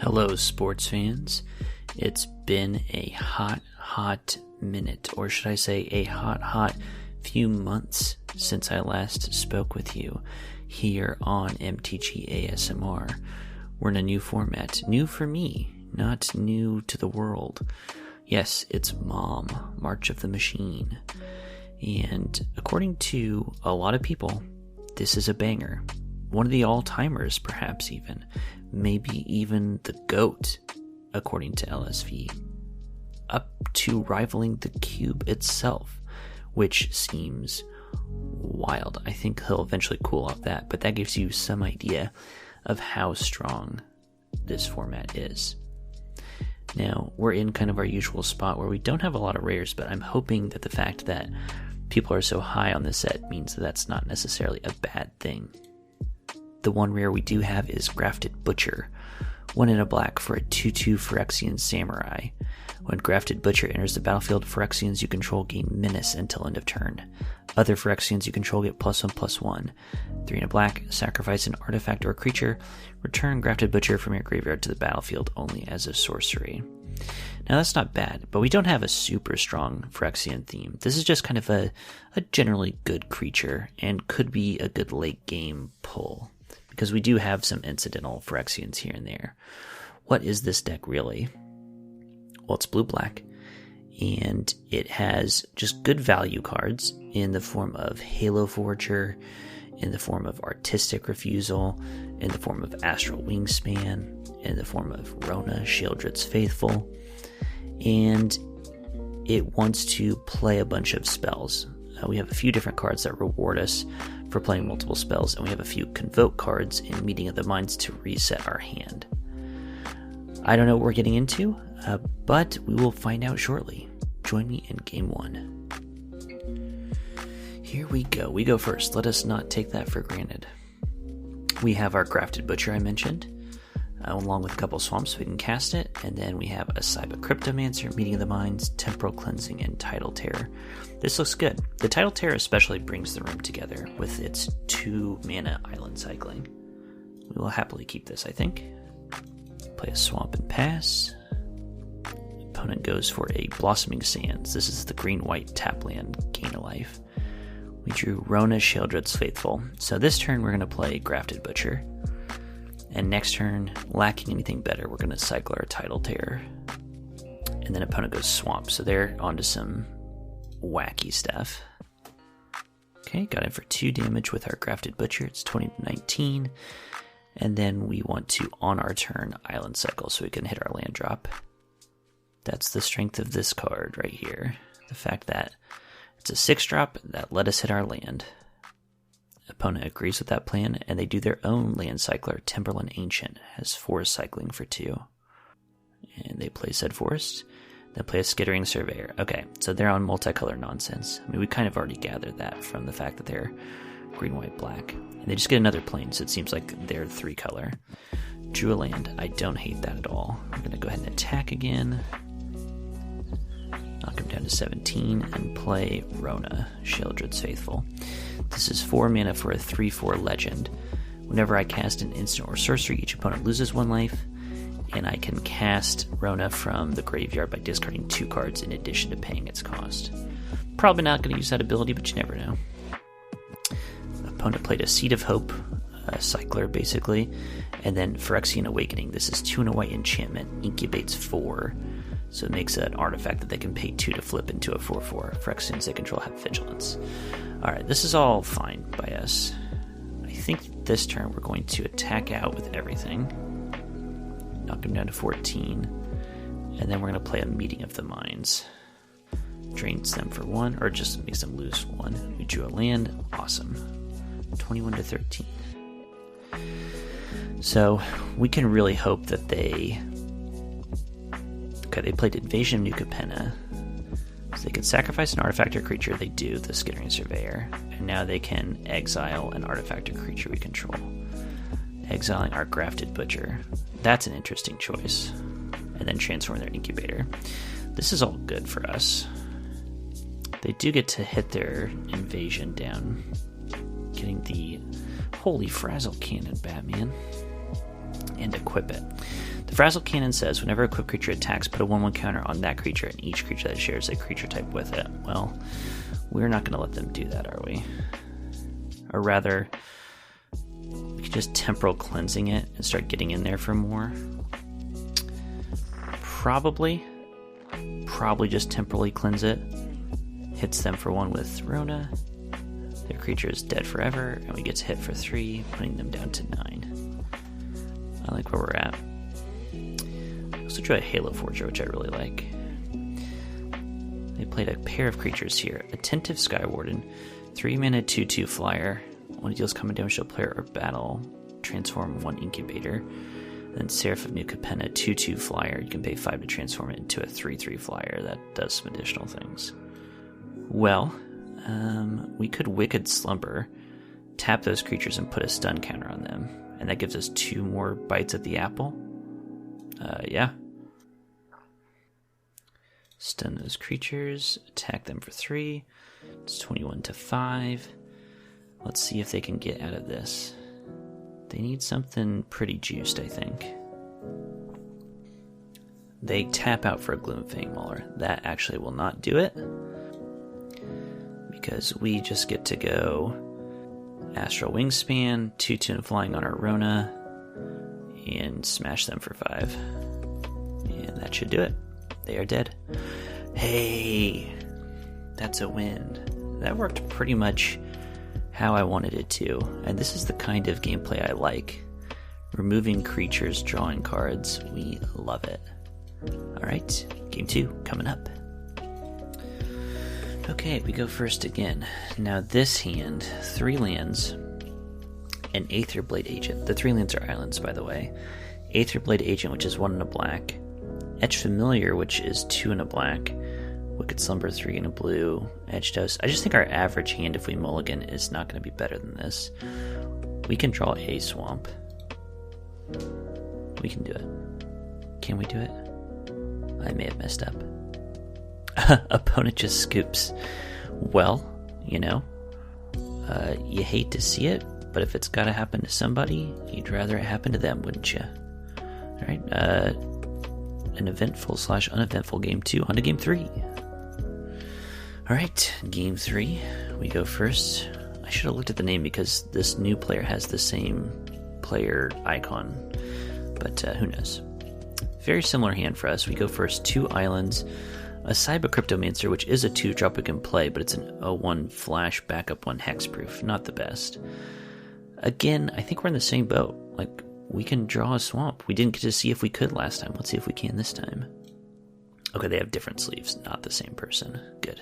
Hello, sports fans. It's been a hot minute, or should I say a hot few months since I last spoke with you here on MTG ASMR. We're in a new format, new for me, not new to the world. Yes, it's MOM, March of the Machine. And according to a lot of people, this is a banger. One of the all-timers, perhaps even. Maybe even the GOAT, according to LSV. Up to rivaling the Cube itself, which seems wild. I think he'll eventually cool off that, but that gives you some idea of how strong this format is. Now, we're in kind of our usual spot where we don't have a lot of rares, but I'm hoping that the fact that people are so high on this set means that that's not necessarily a bad thing. The one rare we do have is Grafted Butcher, 1 in a black for a 2/2 Phyrexian Samurai. When Grafted Butcher enters the battlefield, Phyrexians you control gain Menace until end of turn. Other Phyrexians you control get +1/+1. 3 in a black, sacrifice an artifact or creature, return Grafted Butcher from your graveyard to the battlefield only as a sorcery. Now that's not bad, but we don't have a super strong Phyrexian theme. This is just kind of a generally good creature, and could be a good late game pull, because we do have some incidental Phyrexians here and there. What is this deck really? Well, it's blue-black, and it has just good value cards in the form of Halo Forger, in the form of Artistic Refusal, in the form of Astral Wingspan, in the form of Rona, Sheoldred's Faithful, and it wants to play a bunch of spells. We have a few different cards that reward us for playing multiple spells, and we have a few Convoke cards in Meeting of the Minds to reset our hand. I don't know what we're getting into, but we will find out shortly. Join me in Game 1. Here we go. We go first. Let us not take that for granted. We have our Grafted Butcher I mentioned, along with a couple swamps so we can cast it, and then we have a Cyber Cryptomancer, Meeting of the Minds, Temporal Cleansing, and Tidal Terror. This looks good. The Tidal Terror especially brings the room together with its 2 mana island cycling. We will happily keep this, I think. Play a swamp and pass. Opponent goes for a Blossoming Sands. This is the green-white tap land, gain a life. We drew Rona, Sheoldred's Faithful. So this turn we're going to play Grafted Butcher. And next turn, lacking anything better, we're going to cycle our Tidal Terror. And then opponent goes Swamp, so they're onto some wacky stuff. Okay, got in for 2 damage with our Grafted Butcher. It's 20-19. And then we want to, on our turn, Island Cycle so we can hit our land drop. That's the strength of this card right here. The fact that it's a 6-drop that let us hit our land. Opponent agrees with that plan, and they do their own land cycler. Timberland Ancient has Forest cycling for 2. And they play said Forest. Then play a Skittering Surveyor. Okay, so they're on multicolor nonsense. I mean, we kind of already gathered that from the fact that they're green, white, black. And they just get another plane, so it seems like they're 3-color. Drew a land. I don't hate that at all. I'm going to go ahead and attack again. Knock him down to 17 and play Rona, Sheoldred's Faithful. This is 4 mana for a 3/4 legend. Whenever I cast an instant or sorcery, each opponent loses 1 life, and I can cast Rona from the graveyard by discarding 2 cards in addition to paying its cost. Probably not going to use that ability, but you never know. Opponent played a Seed of Hope, a cycler basically, and then Phyrexian Awakening. This is 2 and a white enchantment, incubates 4. So it makes an artifact that they can pay 2 to flip into a 4/4. Phyrexians they control have Vigilance. Alright, this is all fine by us. I think this turn we're going to attack out with everything. Knock him down to 14. And then we're going to play a Meeting of the Minds. Drains them for 1, or just makes them lose 1. We drew a land. Awesome. 21-13. So we can really hope that they played Invasion of New Capenna. So they could sacrifice an artifact or creature. They do, the Skittering Surveyor. And now they can exile an artifact or creature we control. Exiling our Grafted Butcher. That's an interesting choice. And then transform their Incubator. This is all good for us. They do get to hit their invasion down. Getting the Holy Frazzle Cannon, Batman. And equip it. The Frazzle Cannon says, whenever a equipped creature attacks, put a 1/1 counter on that creature and each creature that shares a creature type with it. Well, we're not going to let them do that, are we? Or rather, we could just Temporal Cleansing it and start getting in there for more. Probably just temporally cleanse it. Hits them for 1 with Rona. Their creature is dead forever, and we get to hit for 3, putting them down to 9. I like where we're at. I also drew a Halo Forger, which I really like. They played a pair of creatures here. Attentive Skywarden, 3-mana 2/2 flyer. When it deals combat damage to a player or battle, transform 1 Incubator. Then Seraph of New Capenna, 2/2 flyer. You can pay 5 to transform it into a 3/3 flyer. That does some additional things. Well, we could Wicked Slumber, tap those creatures and put a stun counter on them. And that gives us 2 more bites at the apple. Yeah. Stun those creatures, attack them for 3. It's 21 to 5. Let's see if they can get out of this. They need something pretty juiced, I think. They tap out for a Gloomfang Mauler. That actually will not do it, because we just get to go Astral Wingspan, 2/2 and flying on our Rona, and smash them for 5. And that should do it. They are dead. Hey, that's a win. That worked pretty much how I wanted it to, and this is the kind of gameplay I like. Removing creatures, drawing cards, we love it. Alright, game 2 coming up. Okay, we go first again. Now this hand, 3 lands, an Aetherblade Agent. The 3 lands are islands, by the way. Aetherblade Agent, which is 1 and a black. Etch Familiar, which is 2 and a black. Wicked Slumber, 3 and a blue. Edge Dose. I just think our average hand, if we mulligan, is not going to be better than this. We can draw a swamp. We can do it. Can we do it? I may have messed up. Opponent just scoops. Well, you know, you hate to see it, but if it's got to happen to somebody, you'd rather it happen to them, wouldn't you? Alright, an eventful/uneventful game 2 on to game 3. Alright, game 3. We go first. I should have looked at the name because this new player has the same player icon, but who knows. Very similar hand for us. We go first, 2 islands, a Cyber Cryptomancer, which is a 2-drop we can play, but it's an 0/1 flash backup 1 hexproof. Not the best. Again, I think we're in the same boat. Like, we can draw a swamp. We didn't get to see if we could last time. Let's see if we can this time. Okay, they have different sleeves, not the same person. Good.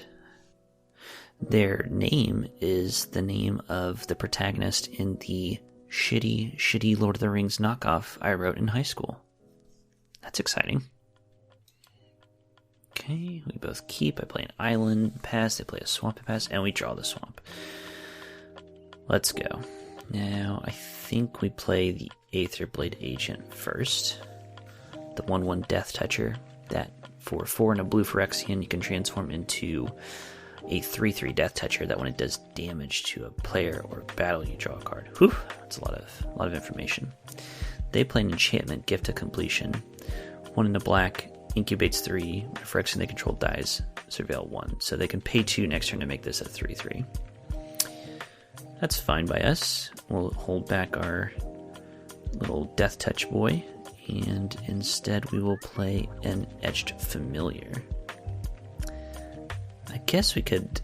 Their name is the name of the protagonist in the shitty Lord of the Rings knockoff I wrote in high school. That's exciting. Okay, we both keep. I play an island pass, they play a swamp pass, and we draw the swamp. Let's go. Now, I think we play the Aetherblade Agent first. The 1/1 Death Toucher, that for 4 and a blue Phyrexian, you can transform into a 3/3 Death Toucher that when it does damage to a player or battle, you draw a card. Whew, that's a lot of information. They play an enchantment, Gift of Completion. 1 in a black, incubates 3, when a Phyrexian they control dies, surveil 1. So they can pay 2 next turn to make this a 3/3. That's fine by us. We'll hold back our little Death Touch boy, and instead we will play an Etched Familiar. I guess we could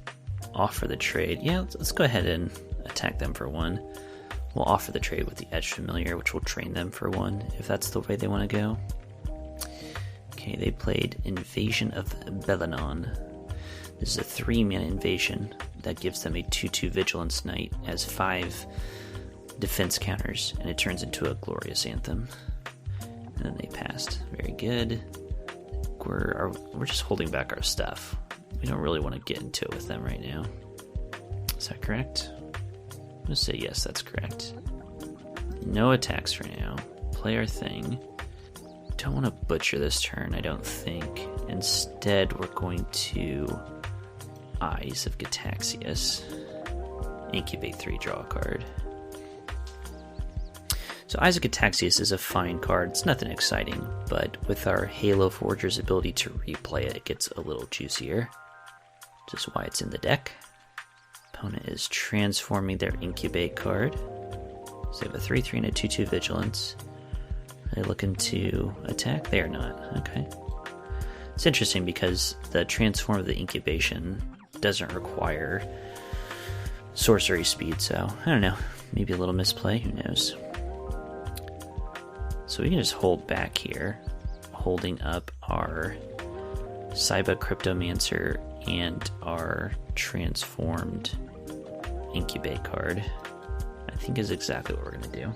offer the trade. Yeah, let's go ahead and attack them for 1. We'll offer the trade with the Etched Familiar, which will train them for 1, if that's the way they want to go. Okay, they played Invasion of Belenon. This is a 3-mana invasion that gives them a 2/2 Vigilance Knight, as 5 defense counters, and it turns into a Glorious Anthem. And then they passed. Very good. We're just holding back our stuff. We don't really want to get into it with them right now. Is that correct? I'm going to say yes, that's correct. No attacks for now. Play our thing. Don't want to butcher this turn, I don't think. Instead, we're going to Eyes of Gitaxias. Incubate 3, draw a card. So Isaac Ataxius is a fine card. It's nothing exciting, but with our Halo Forger's ability to replay it, it gets a little juicier. Which is why it's in the deck. Opponent is transforming their Incubate card. So they have a 3/3 and a 2/2 Vigilance. Are they looking to attack? They are not. Okay. It's interesting because the transform of the Incubation doesn't require sorcery speed, so I don't know. Maybe a little misplay, who knows. So we can just hold back here, holding up our Cyba Cryptomancer and our transformed Incubate card. I think is exactly what we're going to do.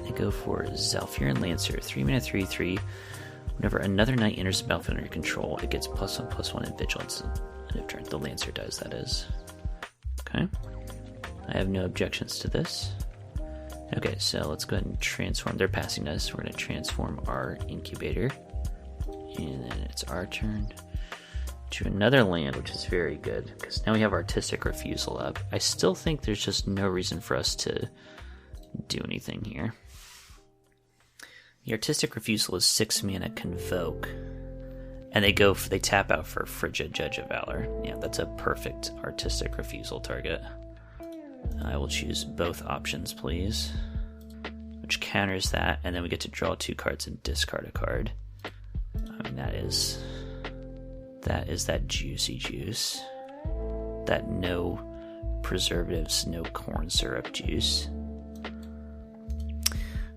They go for Zhalfirin Lancer, 3-mana 3/3. Whenever another knight enters the battlefield under your control, it gets +1/+1 in Vigilance. And if the Lancer does, that is. Okay. I have no objections to this. Okay, so let's go ahead and transform. They're passing us. We're going to transform our Incubator. And then it's our turn to another land, which is very good, because now we have Artistic Refusal up. I still think there's just no reason for us to do anything here. The Artistic Refusal is 6 mana Convoke, and they tap out for Frigid Judge of Valor. Yeah, that's a perfect Artistic Refusal target. I will choose both options, please, which counters that, and then we get to draw 2 cards and discard a card. I mean, that is that juicy juice. That no preservatives, no corn syrup juice.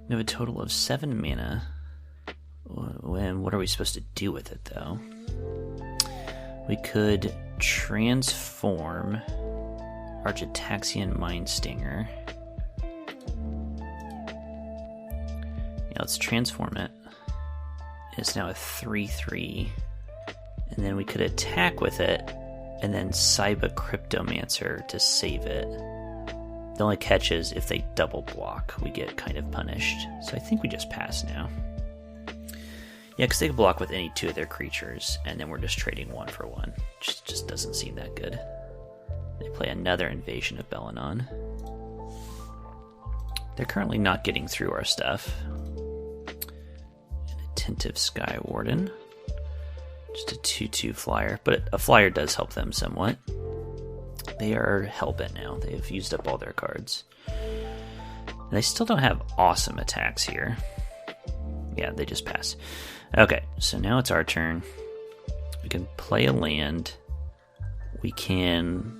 We have a total of 7 mana. And what are we supposed to do with it, though? We could transform our Gitaxian Mindstinger. Yeah, let's transform it. It's now a 3/3. And then we could attack with it, and then Cyba Cryptomancer to save it. The only catch is if they double block, we get kind of punished. So I think we just pass now. Yeah, because they can block with any 2 of their creatures, and then we're just trading 1 for 1. Just doesn't seem that good. They play another Invasion of Belenon. They're currently not getting through our stuff. An Attentive Sky Warden. Just a 2/2 flyer, but a flyer does help them somewhat. They are hellbent now. They've used up all their cards. And they still don't have awesome attacks here. Yeah, they just pass. Okay, so now it's our turn. We can play a land. We can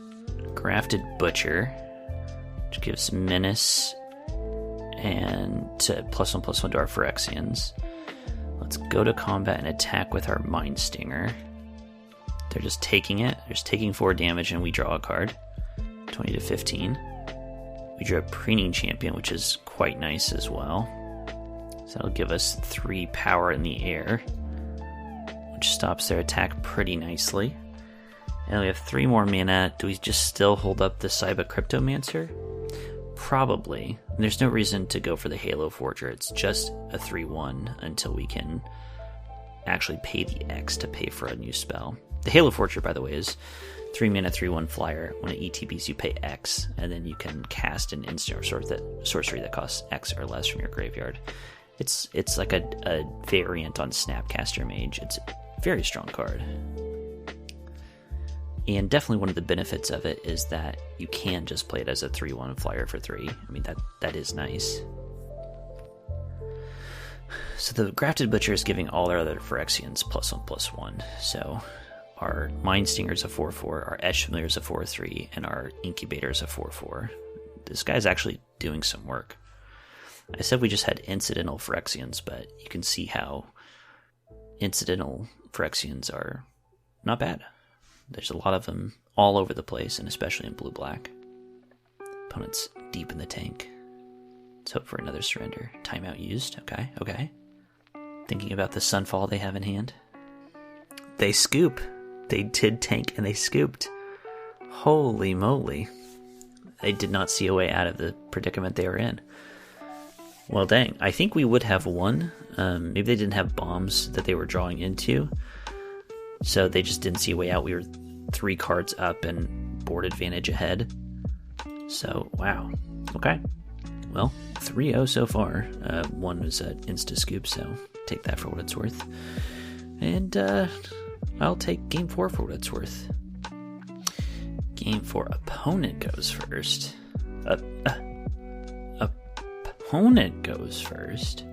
Grafted Butcher, which gives Menace and to +1/+1 to our Phyrexians. Let's go to combat and attack with our Mindstinger. They're just taking it. They're just taking 4 damage, and we draw a card. 20 to 15. We drew a Preening Champion, which is quite nice as well. So that'll give us 3 power in the air, which stops their attack pretty nicely. And we have 3 more mana. Do we just still hold up the Cyba Cryptomancer? Probably. There's no reason to go for the Halo Forger. It's just a 3/1 until we can actually pay the X to pay for a new spell. The Halo Forger, by the way, is 3 mana 3/1 flyer. When it ETBs, you pay X, and then you can cast an instant or sorcery that costs X or less from your graveyard. It's like a variant on Snapcaster Mage. It's a very strong card. And definitely one of the benefits of it is that you can just play it as a 3/1 flyer for 3. I mean, that is nice. So the Grafted Butcher is giving all our other Phyrexians +1/+1. So our Mindstinger is a 4/4, our Etched Familiar is a 4/3, and our Incubator is a 4/4. This guy's actually doing some work. I said we just had incidental Phyrexians, but you can see how incidental Phyrexians are not bad. There's a lot of them all over the place, and especially in blue-black. Opponent's deep in the tank. Let's hope for another surrender. Timeout used. Okay. Thinking about the Sunfall they have in hand. They scoop. They did tank, and they scooped. Holy moly. They did not see a way out of the predicament they were in. Well, dang. I think we would have won. Maybe they didn't have bombs that they were drawing into, so they just didn't see a way out. We were 3 cards up and board advantage ahead. So, wow. Okay. Well, 3-0 so far. One was an insta-scoop, so take that for what it's worth. And I'll take game 4 for what it's worth. Game 4, opponent goes first. Opponent goes first.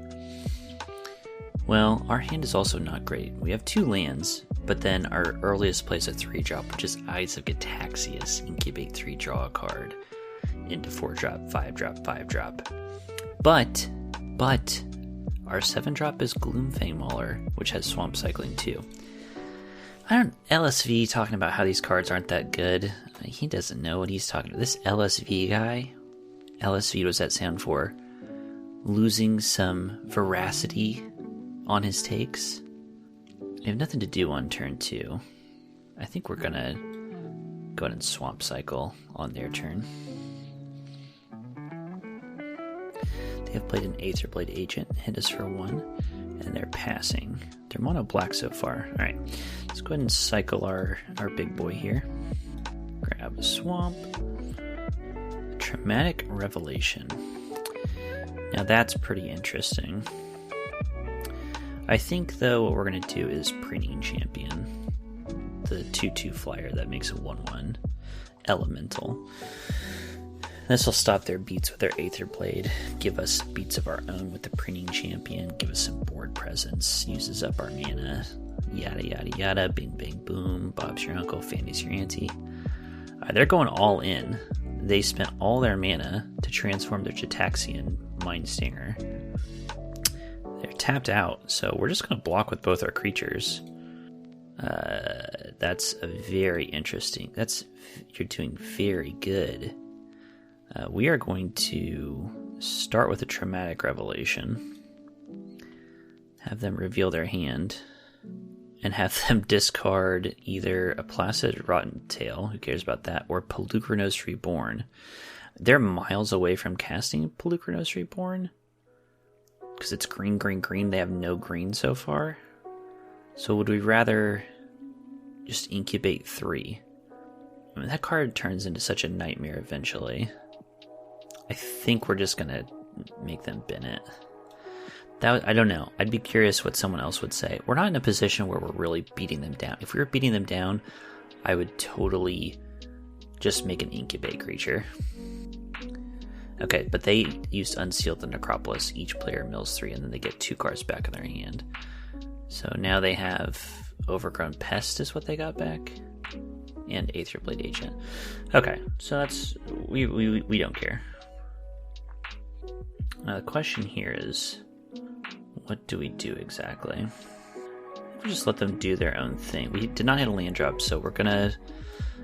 Well, our hand is also not great. We have 2 lands, but then our earliest plays a 3-drop, which is Eyes of Gataxias. Incubate 3, draw a card into 4-drop, 5-drop, 5-drop. But our 7-drop is Gloomfang Mauler, which has Swamp Cycling too. LSV talking about how these cards aren't that good. He doesn't know what he's talking about. This LSV guy, LSV was that sound for losing some veracity on his takes. We have nothing to do on turn 2. I think we're gonna go ahead and Swamp Cycle on their turn. They have played an Aetherblade Agent, hit us for 1, and they're passing. They're mono black so far. Alright, let's go ahead and cycle our big boy here. Grab a Swamp. Traumatic Revelation. Now that's pretty interesting. I think, though, what we're going to do is Preening Champion. The 2/2 flyer that makes a 1/1 elemental. This will stop their beats with their Aetherblade, give us beats of our own with the Preening Champion, give us some board presence, uses up our mana, yada yada yada, bing bang boom, Bob's your uncle, Fanny's your auntie. They're going all in. They spent all their mana to transform their Gitaxian Mind Stinger. They're tapped out, so we're just going to block with both our creatures. That's a very interesting. You're doing very good. We are going to start with a Traumatic Revelation, have them reveal their hand, and have them discard either a Placid Rotten Tail, who cares about that, or Pelucranos Reborn. They're miles away from casting Pelucranos Reborn, because it's green, green, green. They have no green so far. So would we rather just incubate 3? I mean, that card turns into such a nightmare eventually. I think we're just going to make them bin it. I don't know. I'd be curious what someone else would say. We're not in a position where we're really beating them down. If we were beating them down, I would totally just make an incubate creature. Okay, but they used Unseal the Necropolis. Each player mills 3, and then they get 2 cards back in their hand. So now they have Overgrown Pest is what they got back, and Aetherblade Agent. Okay, so that's we don't care. Now the question here is, what do we do exactly? We just let them do their own thing. We did not hit a land drop, so we're gonna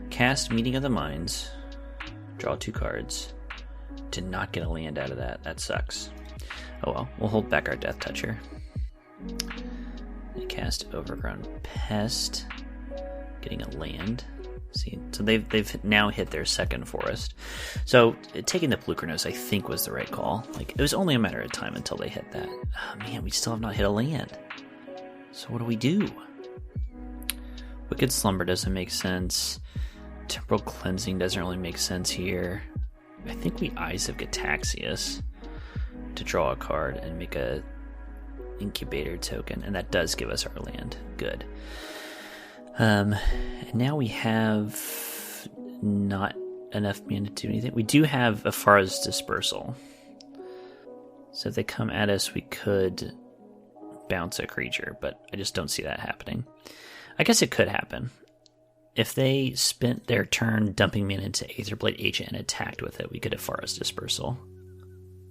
cast Meeting of the Minds, draw 2 cards. Did not get a land out of that. That sucks. Oh well, we'll hold back our Death Toucher. They cast Overgrown Pest, getting a land. See, so they've now hit their second forest. So taking the Pelucranos, I think, was the right call. Like, it was only a matter of time until they hit that. Oh, man, we still have not hit a land. So what do we do? Wicked Slumber doesn't make sense. Temporal Cleansing doesn't really make sense here. I think we Eyes of Gataxias to draw a card and make a incubator token, and that does give us our land. Good. And now we have not enough mana to do anything. We do have Afara's Dispersal. So if they come at us, we could bounce a creature, but I just don't see that happening. I guess it could happen. If they spent their turn dumping mana into Aetherblade Agent and attacked with it, we could have Afara's Dispersal.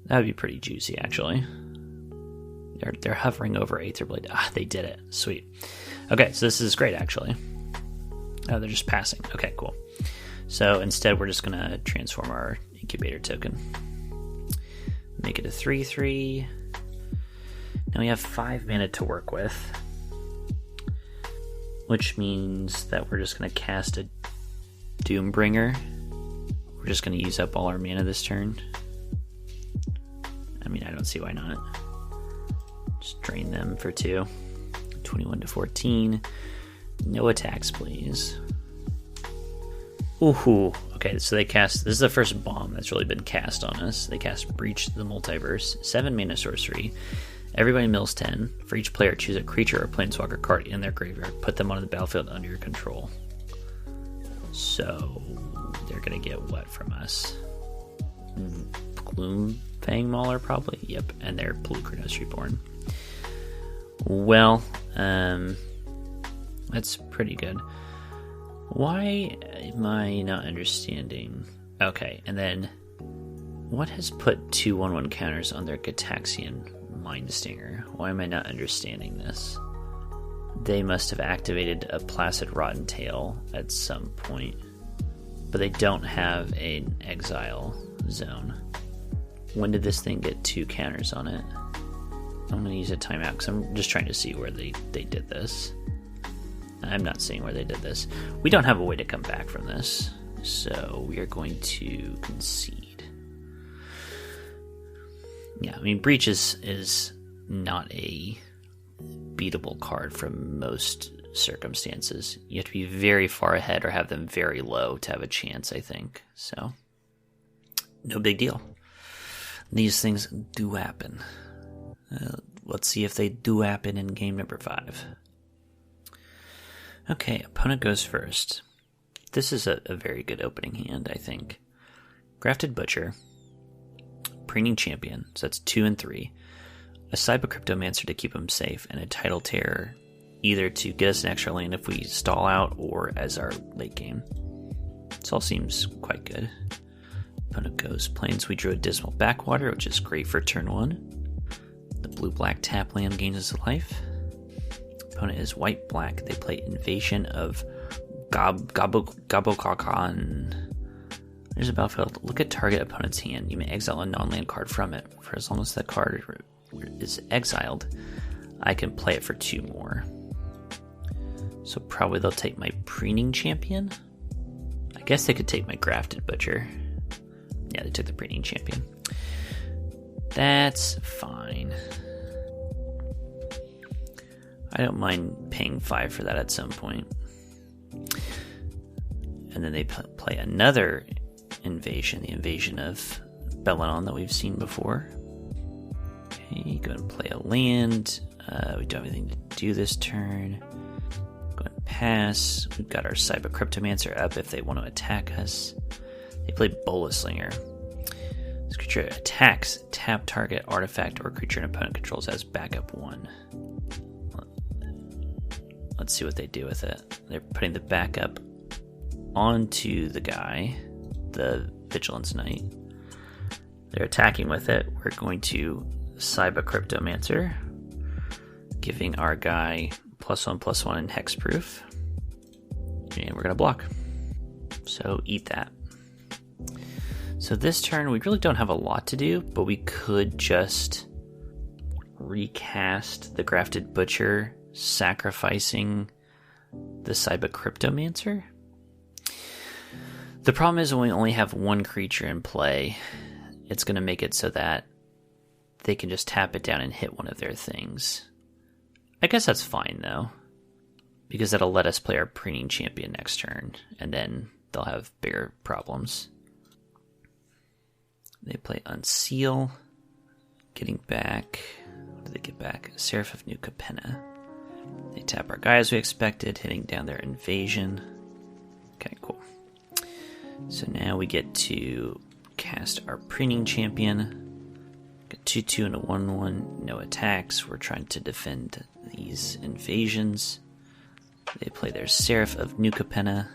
That would be pretty juicy, actually. They're hovering over Aetherblade. They did it. Sweet. Okay, so this is great, actually. Oh, they're just passing. Okay, cool. So instead, we're just going to transform our incubator token. Make it a 3/3. Now we have 5 mana to work with, which means that we're just going to cast a Doombringer. We're just going to use up all our mana this turn. I mean, I don't see why not. Just drain them for 2. 21-14. No attacks, please. Ooh, Okay, so they cast... This is the first bomb that's really been cast on us. They cast Breach the Multiverse, 7 mana sorcery. Everybody mills 10. For each player, choose a creature or planeswalker card in their graveyard. Put them on the battlefield under your control. So, they're going to get what from us? Gloomfang Mauler, probably? Yep, and they're Pulchrinos Reborn. Well, that's pretty good. Why am I not understanding? Okay, and then what has put 2/1/1 counters on their Gataxian Mindstinger? Why am I not understanding this? They must have activated a Placid Rotten Tail at some point, but they don't have an exile zone. When did this thing get 2 counters on it? I'm going to use a timeout because I'm just trying to see where they did this. I'm not seeing where they did this. We don't have a way to come back from this, so we are going to concede. Yeah, I mean, Breach is not a beatable card from most circumstances. You have to be very far ahead or have them very low to have a chance, I think. So, no big deal. These things do happen. Let's see if they do happen in game number 5. Okay, opponent goes first. This is a very good opening hand, I think. Grafted Butcher, Preening Champion, so that's 2 and 3. A Cryptomancer to keep him safe, and a Tidal Terror, either to get us an extra land if we stall out or as our late game. This all seems quite good. Opponent goes Plains. We drew a Dismal Backwater, which is great for turn 1. The blue-black tap land gains us a life. Opponent is white-black. They play Invasion of Gabokakan. There's a battlefield. Look at target opponent's hand. You may exile a non-land card from it. For as long as that card is exiled, I can play it for 2 more. So probably they'll take my Preening Champion. I guess they could take my Grafted Butcher. Yeah, they took the Preening Champion. That's fine. I don't mind paying 5 for that at some point. And then they play another invasion, the invasion of Bellanon that we've seen before. Okay, go ahead and play a land. We don't have anything to do this turn. Go ahead and pass. We've got our Cryptomancer up if they want to attack us. They play Bolaslinger. This creature attacks, tap target artifact or creature an opponent controls as backup 1. Let's see what they do with it. They're putting the backup onto the guy, the Vigilance Knight. They're attacking with it. We're going to Cryptomancer, giving our guy +1/+1 and hexproof. And we're going to block. So eat that. So this turn, we really don't have a lot to do, but we could just recast the Grafted Butcher, sacrificing the Cryptomancer. The problem is when we only have one creature in play, it's going to make it so that they can just tap it down and hit one of their things. I guess that's fine, though, because that'll let us play our Preening Champion next turn, and then they'll have bigger problems. They play Unseal, getting back... What do they get back? Seraph of New Capenna. They tap our guy as we expected, hitting down their invasion. Okay, cool. So now we get to cast our Preening Champion. Got 2/2 and a 1/1. No attacks. We're trying to defend these invasions. They play their Seraph of New Capenna.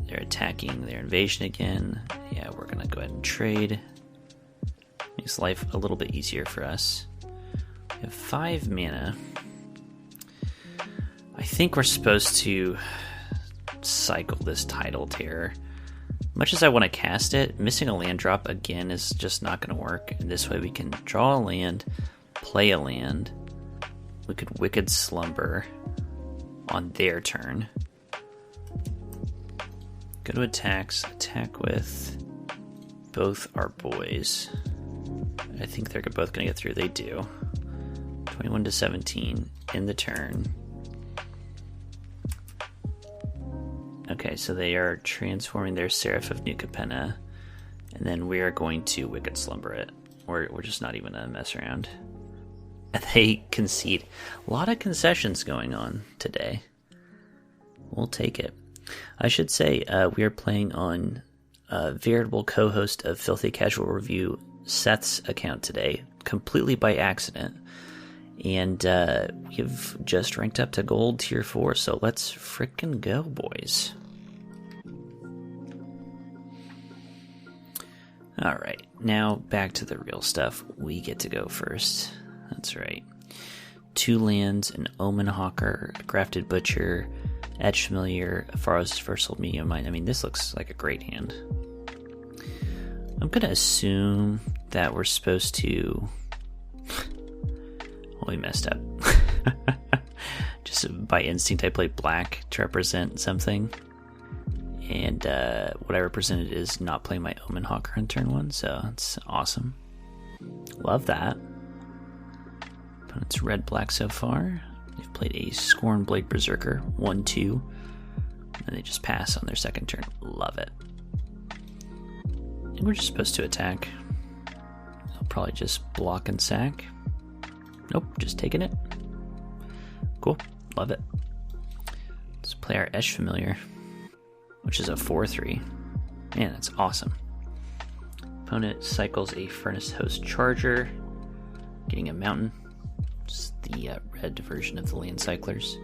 They're attacking their invasion again. Yeah, we're going to go ahead and trade. Makes life a little bit easier for us. We have 5 mana. I think we're supposed to cycle this Tidal Terror. Much as I want to cast it, missing a land drop again is just not going to work. And this way we can draw a land, play a land. We could Wicked Slumber on their turn. Go to attacks, attack with both our boys. I think they're both going to get through. They do. 21 to 17 in the turn. Okay, so they are transforming their Seraph of New Capenna, and then we are going to Wicked Slumber it. We're just not even going to mess around. And they concede. A lot of concessions going on today. We'll take it. I should say we are playing on a veritable co-host of Filthy Casual Review, Seth's account today, completely by accident. And we've just ranked up to gold tier 4, so let's frickin' go, boys. Alright, now back to the real stuff. We get to go first. That's right. 2 lands, an Omen Hawker, a Grafted Butcher, Etch Familiar, a Pharaoh's Dispersal, Medium Mind. I mean, this looks like a great hand. I'm going to assume that we're supposed to... Well, we messed up. Just by instinct, I played black to represent something. And what I represented is not playing my Omen Hawker on turn 1, so it's awesome. Love that. Opponent's red-black so far. They've played a Scornblade Berserker, 1-2. And they just pass on their second turn. Love it. And we're just supposed to attack. I'll probably just block and sack. Nope, just taking it. Cool, love it. Let's play our Etch Familiar, which is a 4-3. Man, that's awesome. Opponent cycles a Furnace Host Charger, getting a mountain. It's the red version of the land cyclers.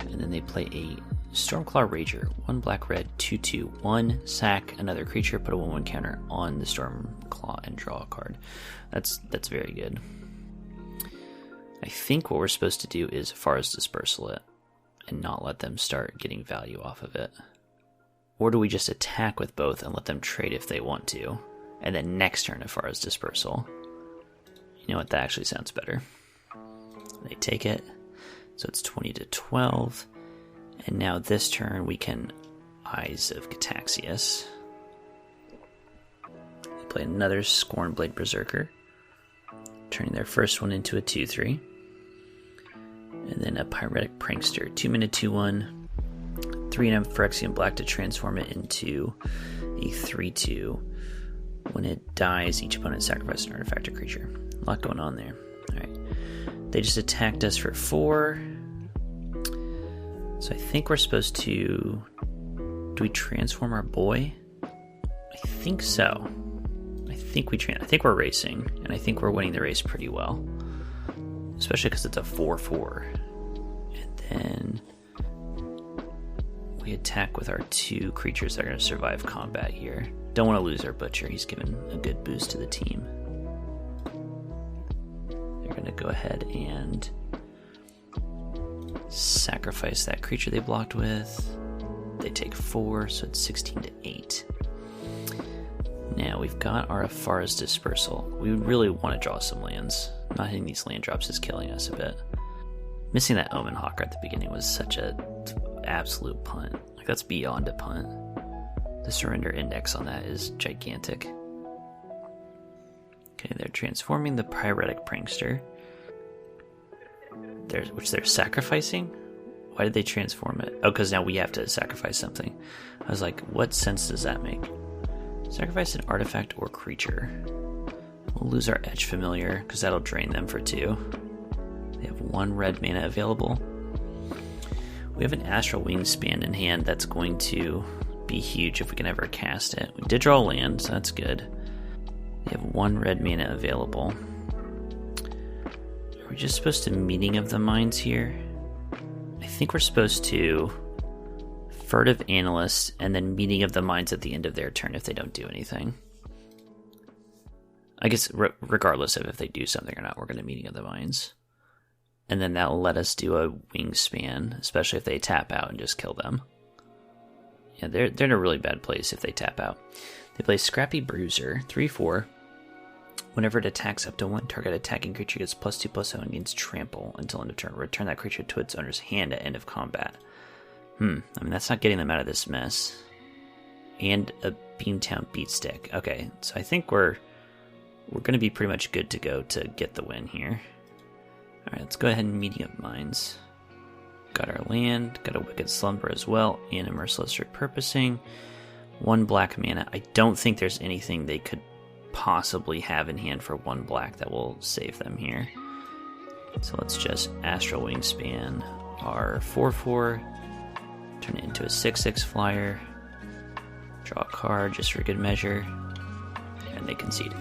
And then they play a Stormclaw Rager, 1 black red, 2/2, 1 sack another creature, put a 1/1 counter on the Stormclaw and draw a card. That's very good. I think what we're supposed to do is Pharaoh's Dispersal it and not let them start getting value off of it. Or do we just attack with both and let them trade if they want to, and then next turn a Pharaoh's Dispersal? You know what, that actually sounds better. They take it, so it's 20-12, and now this turn we can Eyes of Gitaxias. They play another Scornblade Berserker, turning their first one into a 2-3. And then a Pyretic Prankster, 2-mana 2/1, 3 Phyrexia in black to transform it into a 3/2. When it dies, each opponent sacrifices an artifact or creature. A lot going on there. Alright. They just attacked us for 4. So I think we're supposed to... Do we transform our boy? I think so. I think we're racing, and I think we're winning the race pretty well. Especially because it's a 4/4. And then we attack with our 2 creatures that are going to survive combat here. Don't want to lose our Butcher. He's given a good boost to the team. They're going to go ahead and sacrifice that creature they blocked with. They take 4, so it's 16-8. Now we've got our Pharaoh's Dispersal. We really want to draw some lands. Not hitting these land drops is killing us a bit. Missing that Omen Hawker at the beginning was such a absolute punt. Like, that's beyond a punt. The surrender index on that is gigantic. Okay, they're transforming the Pyretic Prankster. Which they're sacrificing? Why did they transform it? Oh, because now we have to sacrifice something. I was like, what sense does that make? Sacrifice an artifact or creature. We'll lose our Etch Familiar, because that'll drain them for 2. They have 1 red mana available. We have an Astral Wingspan in hand that's going to be huge if we can ever cast it. We did draw a land, so that's good. They have 1 red mana available. Are we just supposed to Meeting of the Minds here? I think we're supposed to Furtive Analyst and then Meeting of the Minds at the end of their turn if they don't do anything. I guess regardless of if they do something or not, we're going to Meeting of the Minds. And then that'll let us do a Wingspan, especially if they tap out and just kill them. Yeah, they're in a really bad place if they tap out. They play Scrappy Bruiser, 3/4. Whenever it attacks up to 1 target attacking creature gets +2/+0 and gains trample until end of turn. Return that creature to its owner's hand at end of combat. I mean, that's not getting them out of this mess. And a Beamtown Beatstick. Okay, so I think we're going to be pretty much good to go to get the win here. Alright, let's go ahead and Meeting of Minds. Got our land, got a Wicked Slumber as well, and a Merciless Repurposing. 1 black mana. I don't think there's anything they could possibly have in hand for 1 black that will save them here. So let's just Astral Wingspan our 4/4, turn it into a 6/6 flyer, draw a card just for good measure, and they concede.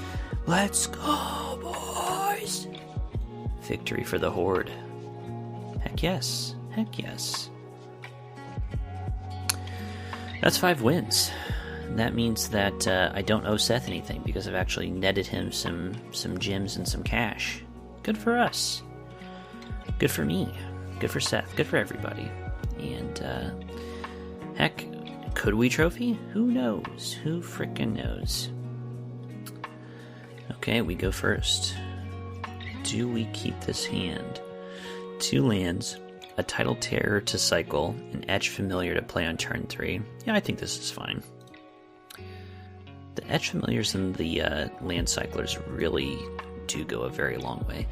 Let's go, boys! Victory for the Horde. Heck yes. Heck yes. That's 5 wins. That means that I don't owe Seth anything because I've actually netted him some gems and some cash. Good for us. Good for me. Good for Seth. Good for everybody. And heck, could we trophy? Who knows? Who frickin' knows? Okay, we go first. Do we keep this hand? 2 lands, a Tidal Terror to cycle, an Etch Familiar to play on turn 3. Yeah, I think this is fine. The Etch Familiars and the land cyclers really do go a very long way.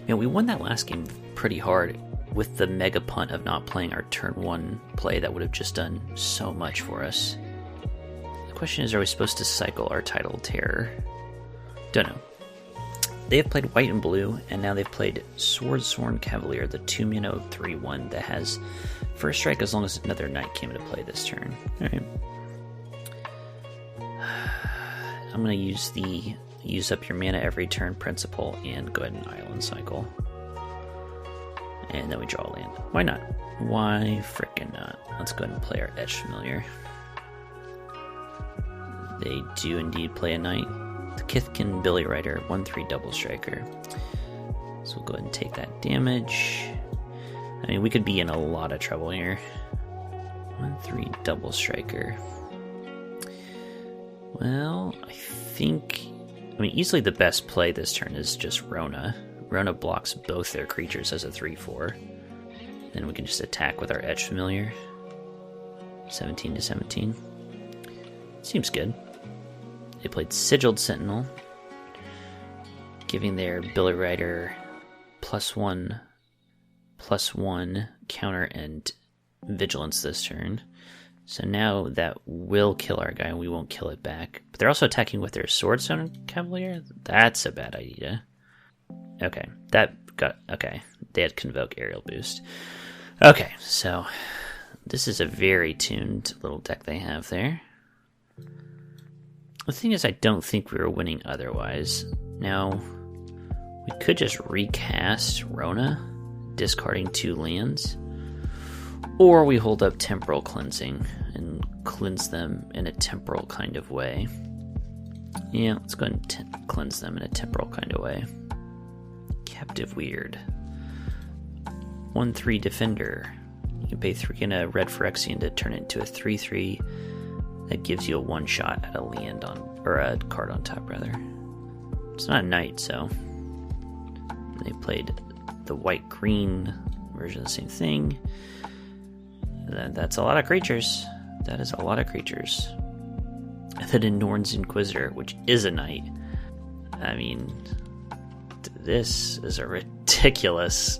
We won that last game pretty hard with the mega punt of not playing our turn 1 play that would have just done so much for us. The question is, are we supposed to cycle our Tidal Terror? Don't know. They have played white and blue, and now they've played Swordsworn Cavalier, the 2-mana 3/1 that has first strike as long as another knight came into play this turn. Alright. I'm going to use up your mana every turn principle and go ahead and island cycle. And then we draw a land. Why not? Why frickin' not? Let's go ahead and play our Etch Familiar. They do indeed play a knight. The Kithkin Billy Rider, 1/3 double striker. So we'll go ahead and take that damage. I mean, we could be in a lot of trouble here. 1/3 double striker. Well, I think... easily the best play this turn is just Rona. Rona blocks both their creatures as a 3/4. Then we can just attack with our Etch Familiar. 17 to 17. Seems good. They played Sigiled Sentinel, giving their Billy Rider +1/+1 counter and vigilance this turn. So now that will kill our guy and we won't kill it back. But they're also attacking with their Swordsworn Cavalier? That's a bad idea. Okay, they had Convoke Aerial Boost. Okay, so this is a very tuned little deck they have there. The thing is, I don't think we were winning otherwise. Now, we could just recast Rona, discarding 2 lands, or we hold up Temporal Cleansing and cleanse them in a temporal kind of way. Yeah, let's go ahead and cleanse them in a temporal kind of way. Captive Weird. 1/3 Defender. You can pay 3 in a red Phyrexian to turn it into a 3/3 that gives you a 1-shot at a land or a card on top, rather. It's not a knight, so... They played the white-green version of the same thing. That's a lot of creatures. That is a lot of creatures. And then Norn's Inquisitor, which is a knight. I mean, this is a ridiculous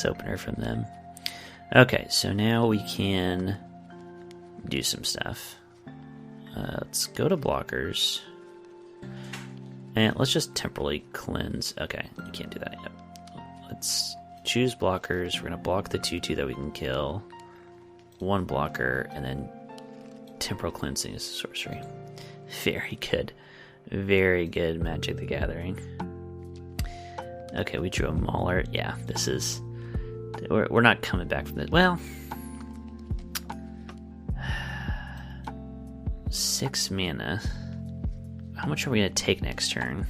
opener from them. Okay, so now we can do some stuff. Let's go to blockers. And let's just temporarily cleanse. Okay, you can't do that yet. Let's choose blockers. We're going to block the 2/2 that we can kill. 1 blocker, and then temporal cleansing is a sorcery. Very good. Very good Magic the Gathering. Okay, we drew a Mauler. Yeah, this is... We're not coming back from this. Well... 6 mana. How much are we going to take next turn?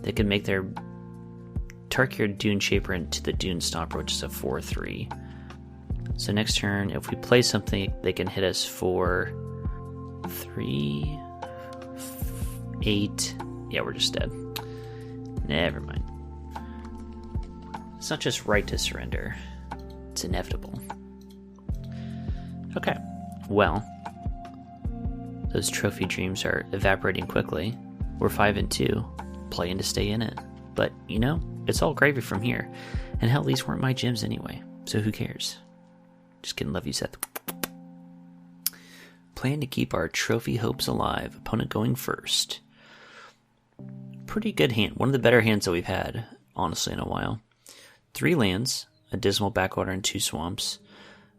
They could make their Tarkir Dune Shaper into the Dune Stomper, which is a 4/3. So next turn, if we play something, they can hit us for 3, 8. Yeah, we're just dead. Never mind. It's not just right to surrender. It's inevitable. Okay. Well, those trophy dreams are evaporating quickly. We're 5-2, playing to stay in it. But, it's all gravy from here. And hell, these weren't my gems anyway. so who cares? Just kidding, love you, Seth. Plan to keep our trophy hopes alive. Opponent going first. Pretty good hand. One of the better hands that we've had, honestly, in a while. 3 lands, a Dismal Backwater and 2 swamps,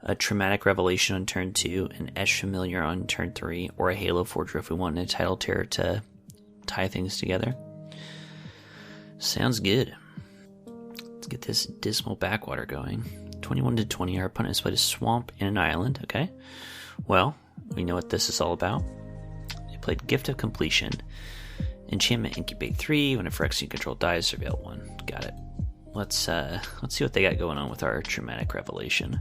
a Traumatic Revelation on turn 2, an Esh Familiar on turn 3, or a Halo Forger if we want an Entitle Terror to tie things together. Sounds good. Let's get this Dismal Backwater going. 21-20, our opponent has played a swamp and an island. Okay. Well, we know what this is all about. They played Gift of Completion. Enchantment Incubate 3. When a Phyrexia control dies, surveil 1. Got it. Let's see what they got going on with our Traumatic Revelation.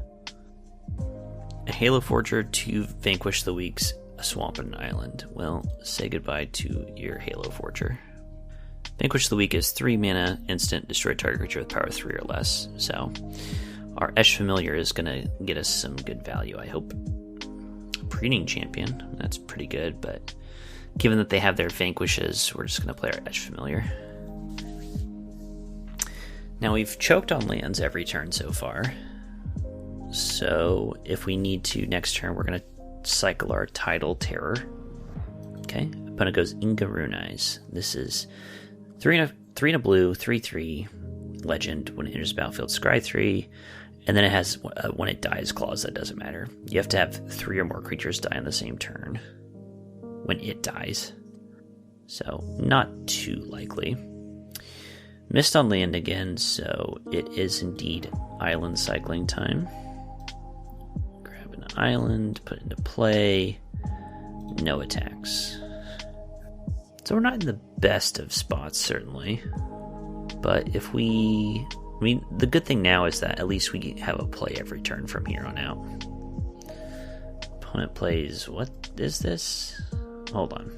A Halo Forger to vanquish the weaks, a swamp and an island. Well, say goodbye to your Halo Forger. Vanquish the Weak is 3 mana, instant, destroy target creature with power 3 or less. So, our Esh Familiar is going to get us some good value, I hope. Preening Champion, that's pretty good, but given that they have their Vanquishes, we're just going to play our Esh Familiar. Now, we've choked on lands every turn so far. So, if we need to next turn, we're going to cycle our Tidal Terror. Okay, opponent goes Inga Runize. This is 3 and a blue, 3/3 legend. When it enters the battlefield, scry 3, and then it has when it dies clause. That doesn't matter. You have to have 3 or more creatures die on the same turn when it dies. So not too likely. Missed on land again, so it is indeed island cycling time. Grab an island, put it into play. No attacks. So we're not in the best of spots, certainly. But if we... I mean, the good thing now is that at least we have a play every turn from here on out. Opponent plays... What is this? Hold on.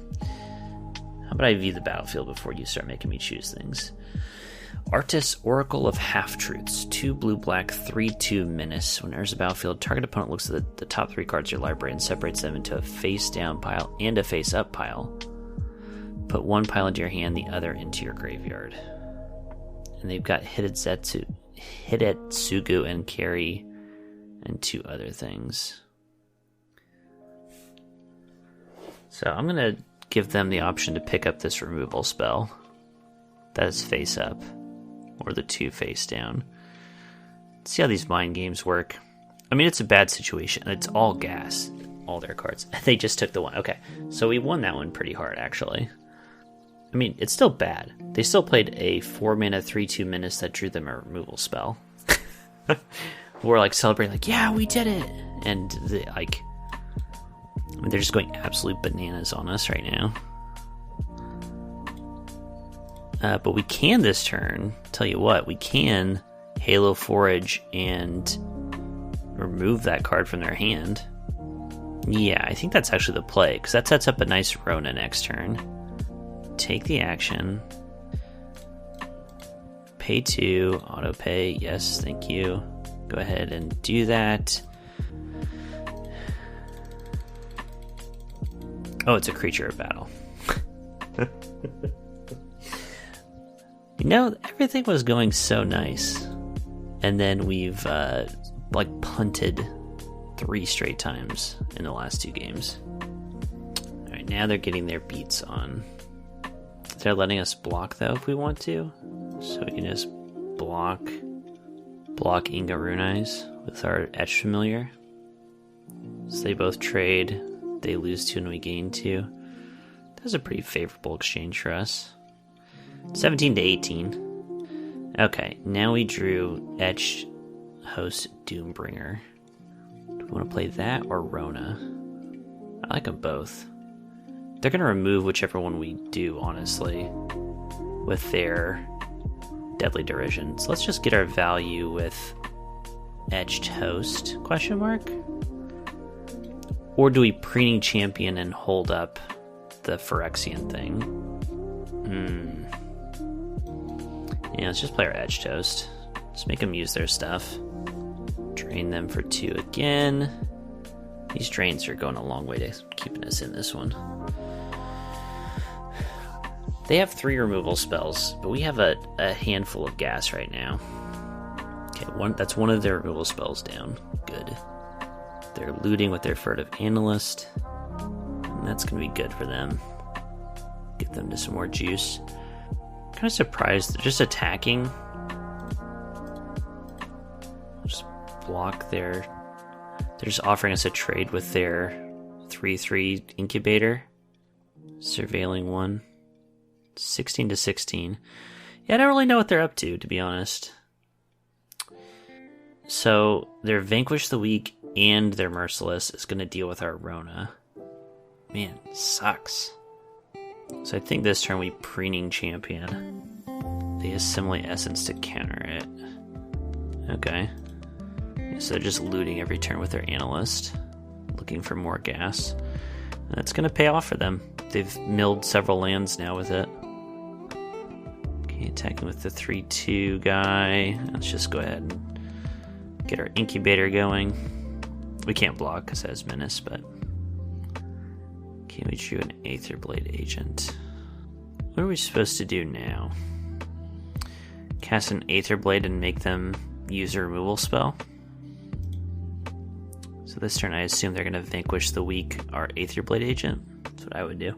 How about I view the battlefield before you start making me choose things? Artis, Oracle of Half-Truths. 2 blue-black, 3/2 Menace. When it enters the battlefield, target opponent looks at the top 3 cards of your library and separates them into a face-down pile and a face-up pile. Put 1 pile into your hand, the other into your graveyard. And they've got Hidetsugu and Carry and 2 other things. So I'm going to give them the option to pick up this removal spell. That is face up. Or the 2 face down. Let's see how these mind games work. I mean, it's a bad situation. It's all gas. All their cards. They just took the 1. Okay, so we won that one pretty hard, actually. I mean, it's still bad. They still played a 4-mana 3/2 Menace that drew them a removal spell. We're like celebrating, like, yeah, we did it! And they're just going absolute bananas on us right now. But we can this turn, tell you what, we can Halo Forage and remove that card from their hand. Yeah, I think that's actually the play, because that sets up a nice Rona next turn. Take the action. Pay 2, auto pay, yes, thank you. Go ahead and do that. Oh, it's a creature of battle. You know, everything was going so nice. And then we've, punted 3 straight times in the last 2 games. Alright, now they're getting their beats on. They're letting us block, though, if we want to. So we can just block Inga Runize with our Etch Familiar. So they both trade. They lose 2 and we gain 2. That's a pretty favorable exchange for us. 17-18. Okay, now we drew Etched Host Doombringer. Do we want to play that or Rona? I like them both. They're going to remove whichever one we do, honestly, with their Deadly Derision. So let's just get our value with Etched Host, question mark? Or do we Preening Champion and hold up the Phyrexian thing? Yeah, let's just play our Etched Host. Just make them use their stuff. Drain them for 2 again. These drains are going a long way to keeping us in this one. They have 3 removal spells, but we have a handful of gas right now. Okay, that's one of their removal spells down. Good. They're looting with their Furtive Analyst. And that's going to be good for them. Get them to some more juice. Kind of surprised. They're just attacking. Just block their... They're just offering us a trade with their 3/3 incubator. Surveilling one. 16 to 16. Yeah, I don't really know what they're up to be honest. So, their Vanquish the Weak and their Merciless is going to deal with our Rona. Man, sucks. So I think this turn we Preening Champion. They Assimilate Essence to counter it. Okay. So they're just looting every turn with their Analyst. Looking for more gas. And that's going to pay off for them. They've milled several lands now with it. Okay, attacking with the 3/2 guy. Let's just go ahead and get our Incubator going. We can't block because it has Menace, but... Okay, we drew an Aether Blade Agent. What are we supposed to do now? Cast an Aether Blade and make them use a removal spell? So this turn I assume they're going to Vanquish the Weak, our Aether Blade Agent. That's what I would do.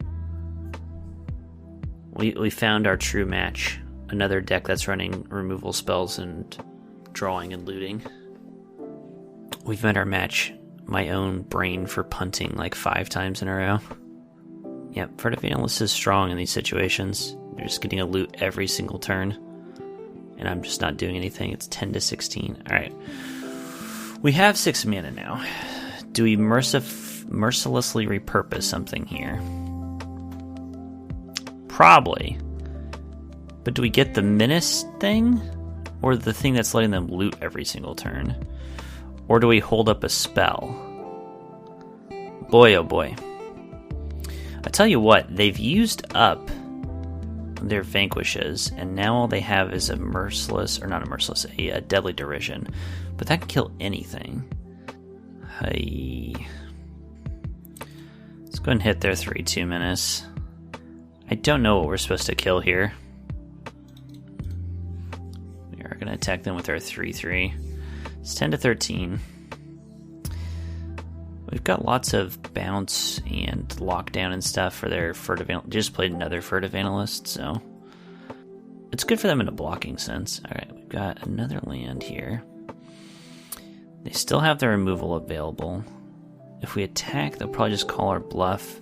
We found our true match. Another deck that's running removal spells and drawing and looting. We've met our match. My own brain for punting like 5 times in a row. Yep, Furtive Analyst is strong in these situations. You're just getting a loot every single turn. And I'm just not doing anything. It's 10 to 16. Alright. We have 6 mana now. Do we mercilessly repurpose something here? Probably. But do we get the Menace thing? Or the thing that's letting them loot every single turn? Or do we hold up a spell? Boy, oh boy. I tell you what, they've used up their Vanquishes, and now all they have is a Merciless, or not a Merciless, a Deadly Derision. But that can kill anything. Hey. Let's go and hit their 3/2 Menace. I don't know what we're supposed to kill here. We are going to attack them with our 3/3. It's 10 to 13. We've got lots of bounce and lockdown and stuff for their Furtive Analyst. Just played another Furtive Analyst, so it's good for them in a blocking sense. Alright, we've got another land here. They still have their removal available. If we attack, they'll probably just call our bluff.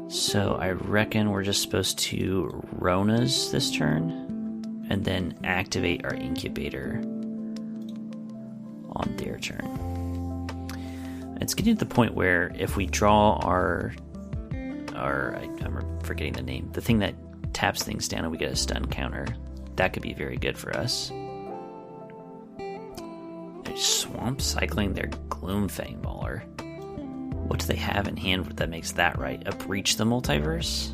So I reckon we're just supposed to Ronas this turn, and then activate our Incubator on their turn. It's getting to the point where if we draw I'm forgetting the name, the thing that taps things down and we get a stun counter, that could be very good for us. They're swamp cycling their Gloomfang Mauler. What do they have in hand that makes that right? A Breach the Multiverse?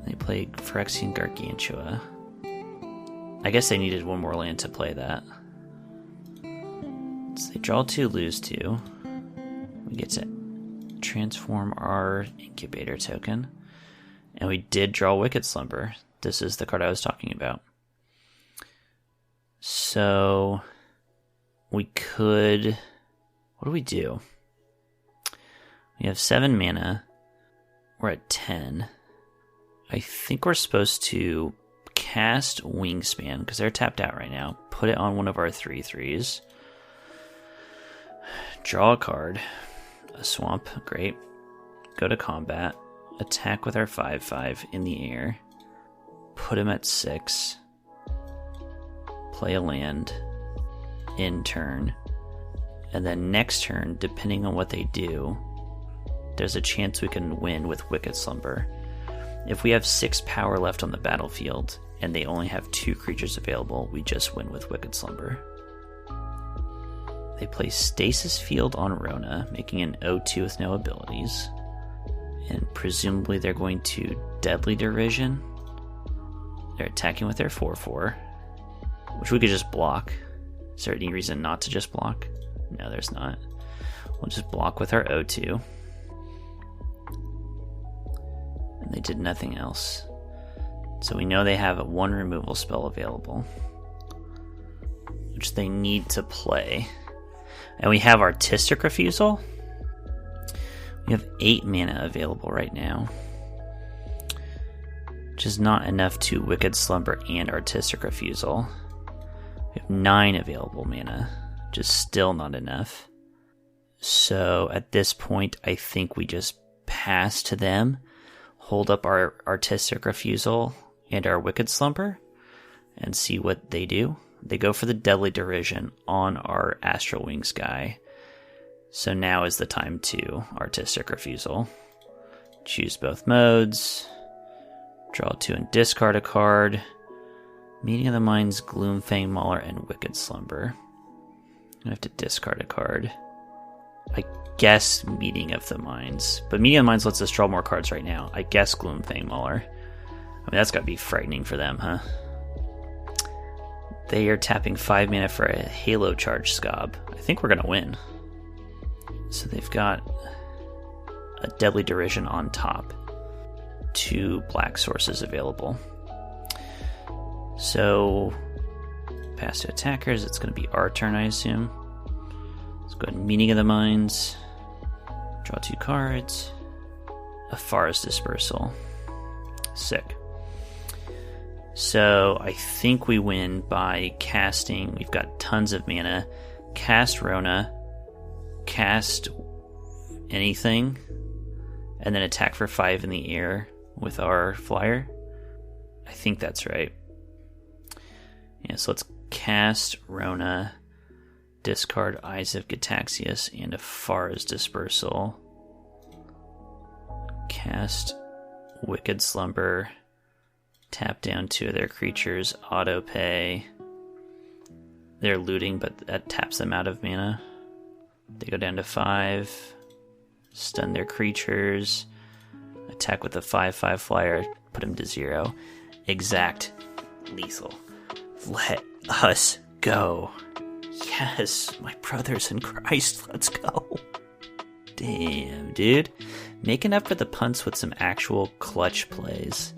They play Phyrexian Gargantua. I guess they needed one more land to play that. So they draw 2, lose 2. We get to transform our Incubator token. And we did draw Wicked Slumber. This is the card I was talking about. So we could... What do we do? We have 7 mana. We're at 10. I think we're supposed to cast Wingspan, because they're tapped out right now. Put it on one of our 3/3s. Draw a card. A swamp, great. Go to combat. Attack with our 5/5 in the air. Put him at 6. Play a land. End turn. And then next turn, depending on what they do, there's a chance we can win with Wicked Slumber. If we have 6 power left on the battlefield, and they only have 2 creatures available, we just win with Wicked Slumber. They play Stasis Field on Rona, making an 0/2 with no abilities. And presumably they're going to Deadly Derision. They're attacking with their 4/4, which we could just block. Is there any reason not to just block? No, there's not. We'll just block with our 0/2. And they did nothing else. So we know they have a 1 removal spell available. which they need to play. And we have Artistic Refusal. We have 8 mana available right now, which is not enough to Wicked Slumber and Artistic Refusal. We have 9 available mana, which is still not enough. So at this point, I think we just pass to them, hold up our Artistic Refusal and our Wicked Slumber, and see what they do. They go for the Deadly Derision on our Astral Wings guy. So now is the time to Artistic Refusal. Choose both modes. Draw 2 and discard a card. Meeting of the Minds, Gloomfang Mauler, and Wicked Slumber. I have to discard a card. I guess Meeting of the Minds. But Meeting of the Minds lets us draw more cards right now. I guess Gloomfang Mauler. I mean, that's got to be frightening for them, huh? They are tapping 5 mana for a Halo Charge Scob. I think we're going to win. So they've got a Deadly Derision on top. 2 black sources available. So, pass to attackers. It's going to be our turn, I assume. Let's go ahead and Meeting of the Minds. Draw 2 cards. A Forest Dispersal. Sick. So, I think we win by casting. We've got tons of mana. Cast Rona. Cast anything. And then attack for 5 in the air with our flyer. I think that's right. Yeah, so let's cast Rona, discard Eyes of Gitaxias, and a Far's Dispersal. Cast Wicked Slumber, tap down 2 of their creatures, auto pay. They're looting, but that taps them out of mana. They go down to 5, stun their creatures, attack with a 5/5 flyer, put them to 0. Exact lethal. Let us go. Yes, my brothers in Christ, let's go. Damn, dude. Making up for the punts with some actual clutch plays.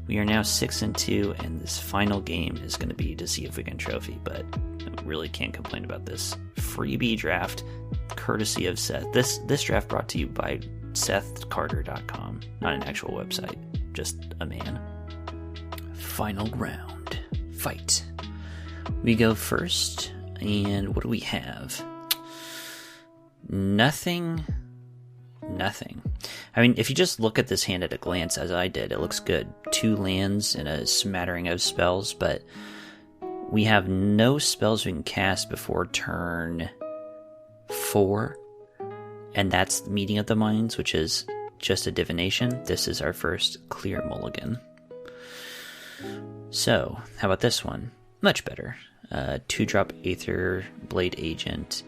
We are now 6-2, and this final game is going to be to see if we can trophy, but I really can't complain about this freebie draft, courtesy of Seth. This draft brought to you by SethCarter.com, not an actual website, just a man. Final round. Fight. We go first, and what do we have? Nothing. I mean, if you just look at this hand at a glance, as I did, it looks good. 2 lands and a smattering of spells, but we have no spells we can cast before turn 4, and that's the Meeting of the Minds, which is just a divination. This is our first clear mulligan. So, how about this one? Much better. 2-drop Aether Blade Agent,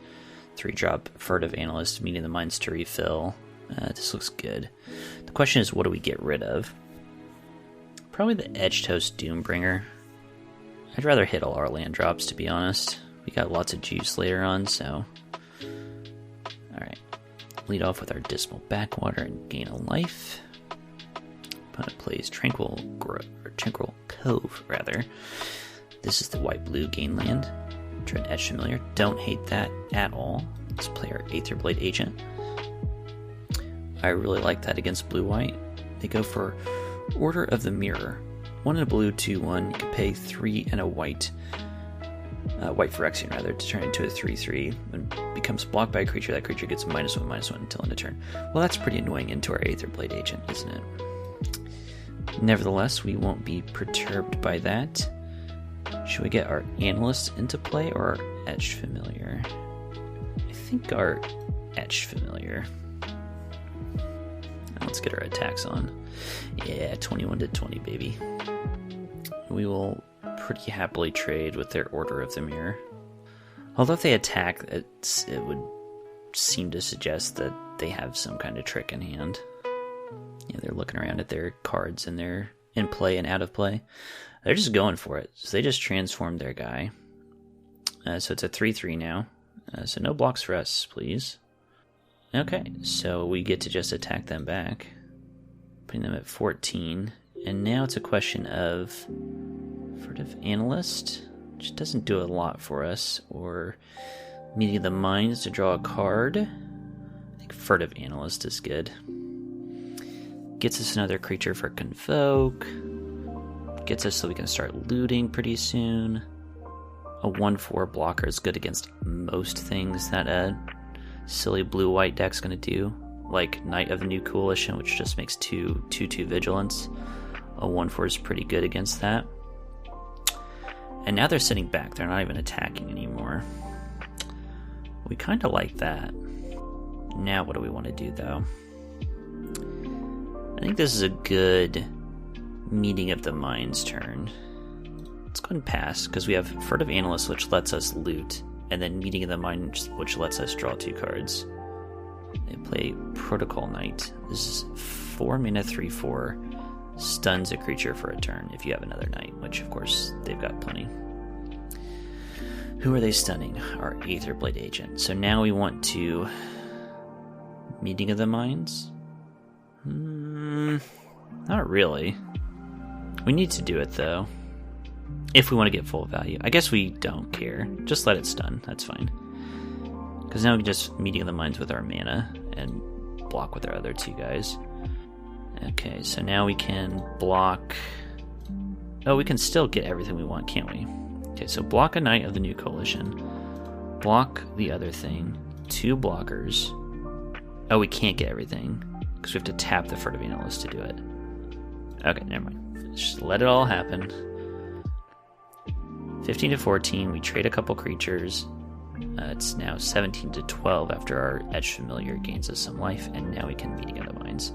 3-drop Furtive Analyst, Meeting the Minds to refill. This looks good. The question is, what do we get rid of? Probably the Edgetoast Doombringer. I'd rather hit all our land drops, to be honest. We got lots of juice later on, so... Alright. Lead off with our Dismal Backwater and gain a life. Opponent plays Tranquil Cove, rather. This is the white-blue gain land. Try an Etched Familiar. Don't hate that at all. Let's play our Aetherblade Agent. I really like that against blue-white. They go for Order of the Mirror. 1 and a blue, 2/1. You can pay 3 and a white. White Phyrexian, rather, to turn into a 3/3. When it becomes blocked by a creature, that creature gets -1/-1 until end of turn. Well, that's pretty annoying into our Aetherblade Agent, isn't it? Nevertheless, we won't be perturbed by that. Should we get our Analyst into play or our Etched Familiar? I think our Etched Familiar. Let's get our attacks on. Yeah, 21-20, baby. We will pretty happily trade with their Order of the Mirror. Although if they attack, it would seem to suggest that they have some kind of trick in hand. Yeah, they're looking around at their cards and they're in play and out of play. They're just going for it. So they just transformed their guy. So it's a 3/3 now. So no blocks for us, please. Okay, so we get to just attack them back. Putting them at 14. And now it's a question of Furtive Analyst. which doesn't do a lot for us, or Meeting of the Minds to draw a card. I think Furtive Analyst is good. Gets us another creature for Convoke. Gets us so we can start looting pretty soon. A 1/4 blocker is good against most things that a silly blue-white deck's going to do. Like Knight of the New Coalition, which just makes 2/2 vigilance. A 1/4 is pretty good against that. And now they're sitting back. They're not even attacking anymore. We kind of like that. Now what do we want to do, though? I think this is a good Meeting of the Minds turn. Let's go ahead and pass, because we have Furtive Analyst, which lets us loot, and then Meeting of the Minds, which lets us draw 2 cards. They play Protocol Knight. This is 4 mana, 3/4. Stuns a creature for a turn if you have another Knight, which of course they've got plenty. Who are they stunning? Our Aetherblade Agent. So now we want to Meeting of the Minds? Not really. We need to do it though. If we want to get full value. I guess we don't care. Just let it stun. That's fine. Because now we can just Meeting of the Minds with our mana and block with our other 2 guys. Okay, so now we can block... Oh, we can still get everything we want, can't we? Okay, so block a Knight of the New Coalition. Block the other thing. 2 blockers. Oh, we can't get everything, because we have to tap the Furtive Analyst to do it. Okay, never mind. Just let it all happen. 15 to 14, we trade a couple creatures. It's now 17 to 12 after our Etched Familiar gains us some life, and now we can Meeting of the Minds.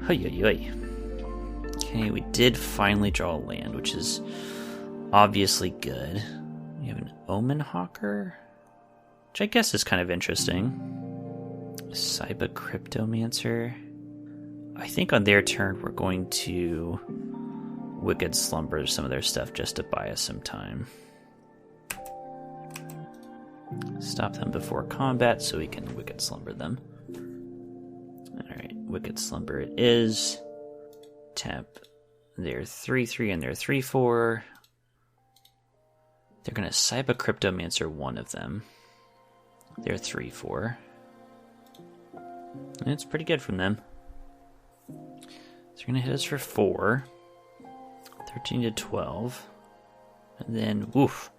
Okay, we did finally draw a land, which is obviously good. We have an Omen Hawker, which I guess is kind of interesting. Cyber Cryptomancer. I think on their turn we're going to Wicked Slumber some of their stuff just to buy us some time. Stop them before combat so we can Wicked Slumber them. Alright, Wicked Slumber it is. Tap their 3/3 and their 3/4. They're going to Cyber Cryptomancer one of them. They're 3/4. And it's pretty good from them. So they're going to hit us for 4. 13 to 12. And then, woof.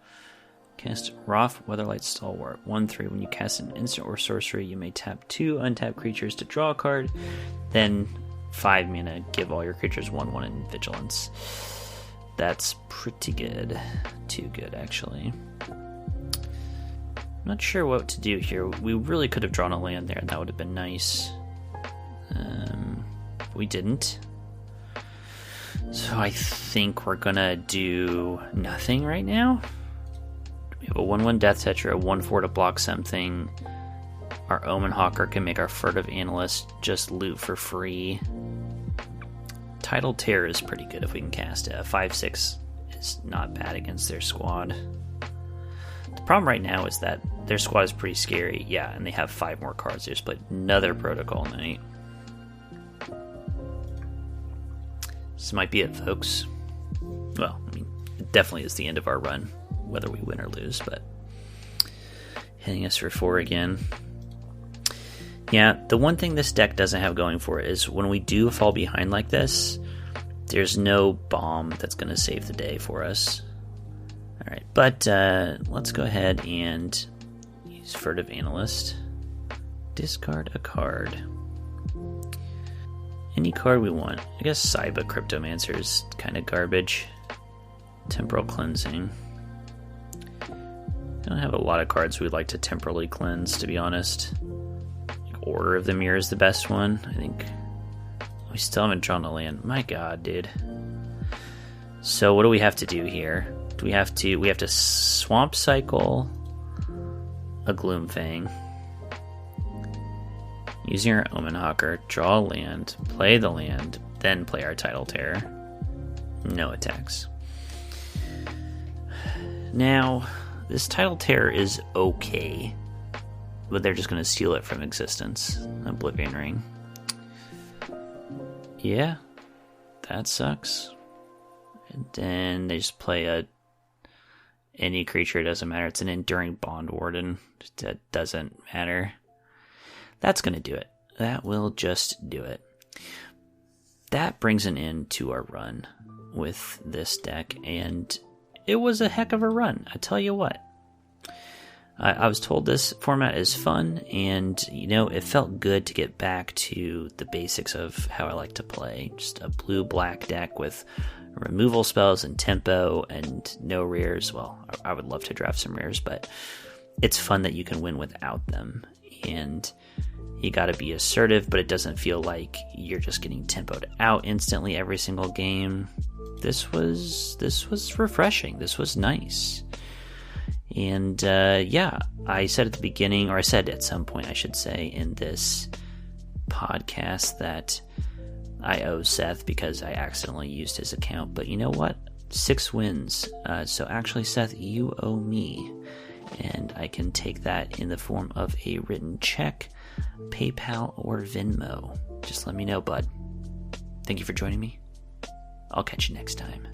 Cast Wrath Weatherlight Stalwart. 1/3. When you cast an instant or sorcery, you may tap 2 untapped creatures to draw a card. Then 5 mana, give all your creatures 1/1 in vigilance. That's pretty good. Too good, actually. I'm not sure what to do here. We really could have drawn a land there, and that would have been nice. We didn't. So I think we're gonna do nothing right now. We have a 1/1 Death Toucher, a 1/4 to block something. Our Omen Hawker can make our Furtive Analyst just loot for free. Tidal Terror is pretty good if we can cast it. A 5/6 is not bad against their squad. The problem right now is that their squad is pretty scary. Yeah, and they have 5 more cards. They just played another Protocol Knight. This might be it, folks. Well, I mean, it definitely is the end of our run, whether we win or lose, but hitting us for 4 again. Yeah, the one thing this deck doesn't have going for it is when we do fall behind like this, there's no bomb that's going to save the day for us. Alright, but let's go ahead and use Furtive Analyst. Discard a card. Any card we want. I guess Cyber Cryptomancer is kind of garbage. Temporal Cleansing. I don't have a lot of cards we'd like to temporally cleanse, to be honest. Order of the Mirror is the best one. I think we still haven't drawn a land. My god, dude. So what do we have to do here? We have to Swamp Cycle a Gloomfang. Using our Omen Hawker, draw a land, play the land, then play our Tidal Terror. No attacks. Now, this Tidal Terror is okay, but they're just going to steal it from existence. Oblivion Ring. Yeah, that sucks. And then they just play any creature, it doesn't matter. It's an Enduring Bond Warden. It doesn't matter. That's going to do it. That will just do it. That brings an end to our run with this deck, and it was a heck of a run. I tell you what. I was told this format is fun, and, it felt good to get back to the basics of how I like to play. Just a blue-black deck with removal spells and tempo and no rares. Well, I would love to draft some rares, but it's fun that you can win without them. And you got to be assertive, but it doesn't feel like you're just getting tempoed out instantly every single game. This was refreshing. This was nice. And I said at the beginning, or I said at some point, I should say, in this podcast that I owe Seth because I accidentally used his account. But you know what? 6 wins. So actually, Seth, you owe me. And I can take that in the form of a written check, PayPal, or Venmo. Just let me know, bud. Thank you for joining me. I'll catch you next time.